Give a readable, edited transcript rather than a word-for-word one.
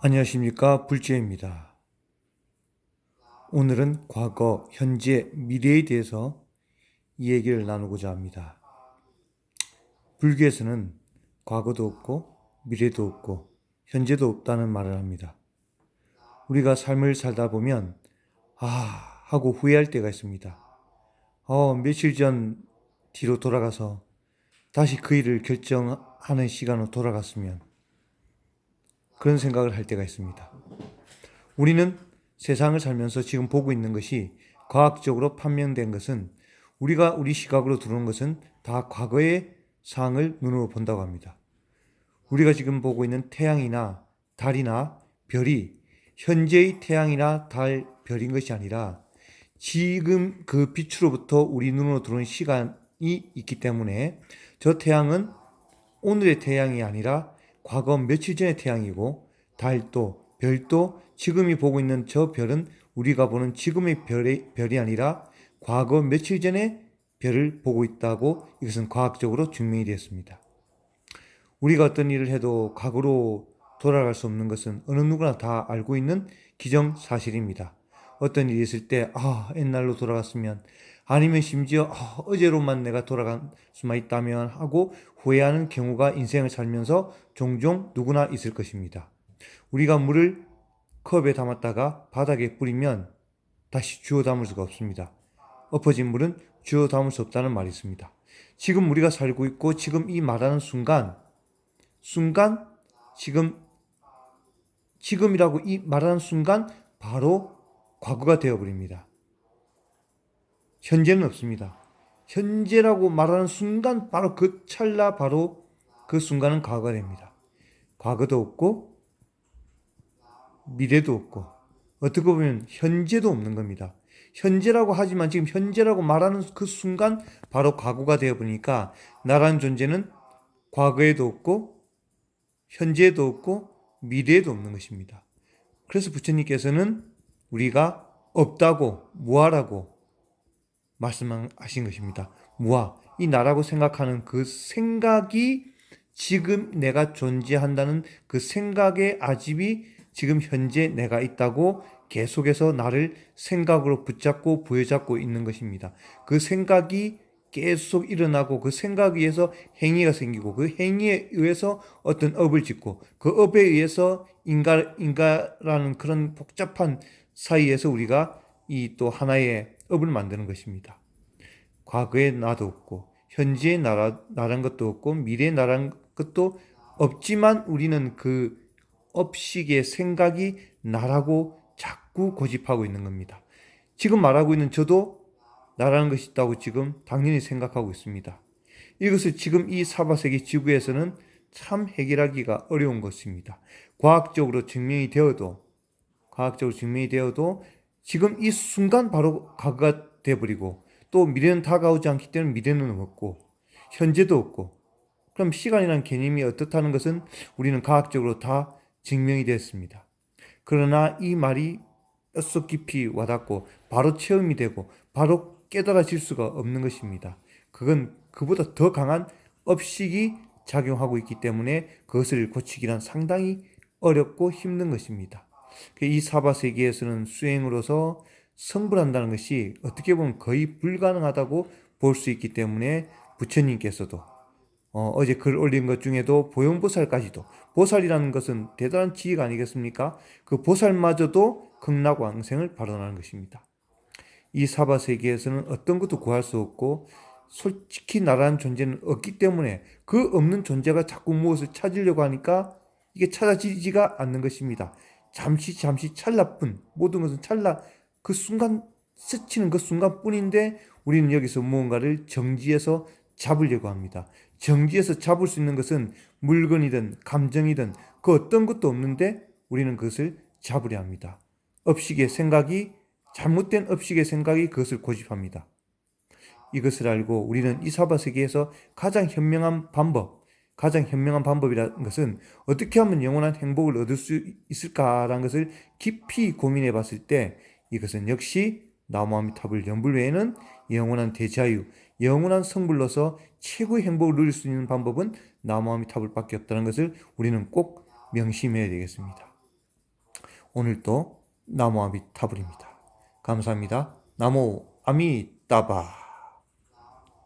안녕하십니까, 불지혜입니다. 오늘은 과거, 현재, 미래에 대해서 이 얘기를 나누고자 합니다. 불교에서는 과거도 없고 미래도 없고 현재도 없다는 말을 합니다. 우리가 삶을 살다 보면 하고 후회할 때가 있습니다. 며칠 전 뒤로 돌아가서 다시 그 일을 결정하는 시간으로 돌아갔으면, 그런 생각을 할 때가 있습니다. 우리는 세상을 살면서 지금 보고 있는 것이 과학적으로 판명된 것은, 우리가 우리 시각으로 들어오는 것은 다 과거의 사항을 눈으로 본다고 합니다. 우리가 지금 보고 있는 태양이나 달이나 별이 현재의 태양이나 달, 별인 것이 아니라 지금 그 빛으로부터 우리 눈으로 들어오는 시간이 있기 때문에, 저 태양은 오늘의 태양이 아니라 과거 며칠 전의 태양이고, 달도 별도 지금이 보고 있는 저 별은 우리가 보는 지금의 별이 아니라 과거 며칠 전의 별을 보고 있다고, 이것은 과학적으로 증명이 되었습니다. 우리가 어떤 일을 해도 과거로 돌아갈 수 없는 것은 어느 누구나 다 알고 있는 기정사실입니다. 어떤 일이 있을 때 옛날로 돌아갔으면, 아니면 심지어 어제로만 내가 돌아갈 수만 있다면 하고 후회하는 경우가 인생을 살면서 종종 누구나 있을 것입니다. 우리가 물을 컵에 담았다가 바닥에 뿌리면 다시 주워 담을 수가 없습니다. 엎어진 물은 주워 담을 수 없다는 말이 있습니다. 지금 우리가 살고 있고 지금 이 말하는 순간 지금이라고 이 말하는 순간 바로 과거가 되어버립니다. 현재는 없습니다. 현재라고 말하는 순간 바로 그 찰나, 바로 그 순간은 과거가 됩니다. 과거도 없고 미래도 없고 어떻게 보면 현재도 없는 겁니다. 현재라고 하지만 지금 현재라고 말하는 그 순간 바로 과거가 되어버리니까, 나라는 존재는 과거에도 없고 현재에도 없고 미래에도 없는 것입니다. 그래서 부처님께서는 우리가 없다고, 무아라고 말씀하신 것입니다. 무아, 이 나라고 생각하는 그 생각이, 지금 내가 존재한다는 그 생각의 아집이 지금 현재 내가 있다고 계속해서 나를 생각으로 붙잡고 부여잡고 있는 것입니다. 그 생각이 계속 일어나고, 그 생각에 의해서 행위가 생기고, 그 행위에 의해서 어떤 업을 짓고, 그 업에 의해서 인가라는 그런 복잡한 사이에서 우리가 이 또 하나의 업을 만드는 것입니다. 과거의 나도 없고 현재의 나란 것도 없고 미래의 나란 것도 없지만, 우리는 그 업식의 생각이 나라고 자꾸 고집하고 있는 겁니다. 지금 말하고 있는 저도 나라는 것이 있다고 지금 당연히 생각하고 있습니다. 이것을 지금 이 사바세계 지구에서는 참 해결하기가 어려운 것입니다. 과학적으로 증명이 되어도 지금 이 순간 바로 과거가 되어버리고, 또 미래는 다가오지 않기 때문에 미래는 없고 현재도 없고, 그럼 시간이라는 개념이 어떻다는 것은 우리는 과학적으로 다 증명이 됐습니다. 그러나 이 말이 뼛속 깊이 와닿고 바로 체험이 되고 바로 깨달아질 수가 없는 것입니다. 그건 그보다 더 강한 업식이 작용하고 있기 때문에 그것을 고치기란 상당히 어렵고 힘든 것입니다. 이 사바세계에서는 수행으로서 성불한다는 것이 어떻게 보면 거의 불가능하다고 볼 수 있기 때문에, 부처님께서도 어제 글 올린 것 중에도 보용보살까지도, 보살이라는 것은 대단한 지혜가 아니겠습니까? 그 보살마저도 극락왕생을 발언하는 것입니다. 이 사바세계에서는 어떤 것도 구할 수 없고, 솔직히 나라는 존재는 없기 때문에 그 없는 존재가 자꾸 무엇을 찾으려고 하니까 이게 찾아지지가 않는 것입니다. 잠시 찰나뿐, 모든 것은 찰나, 그 순간 스치는 그 순간뿐인데, 우리는 여기서 무언가를 정지해서 잡으려고 합니다. 정지해서 잡을 수 있는 것은 물건이든 감정이든 그 어떤 것도 없는데, 우리는 그것을 잡으려 합니다. 잘못된 업식의 생각이 그것을 고집합니다. 이것을 알고 우리는 이 사바세계에서 가장 현명한 방법이라는 것은 어떻게 하면 영원한 행복을 얻을 수 있을까라는 것을 깊이 고민해 봤을 때, 이것은 역시 나무아미타불 연불 외에는 영원한 대자유, 영원한 성불로서 최고의 행복을 누릴 수 있는 방법은 나무아미타불밖에 없다는 것을 우리는 꼭 명심해야 되겠습니다. 오늘도 나무 아미타불입니다. 감사합니다. 나무 아미따바.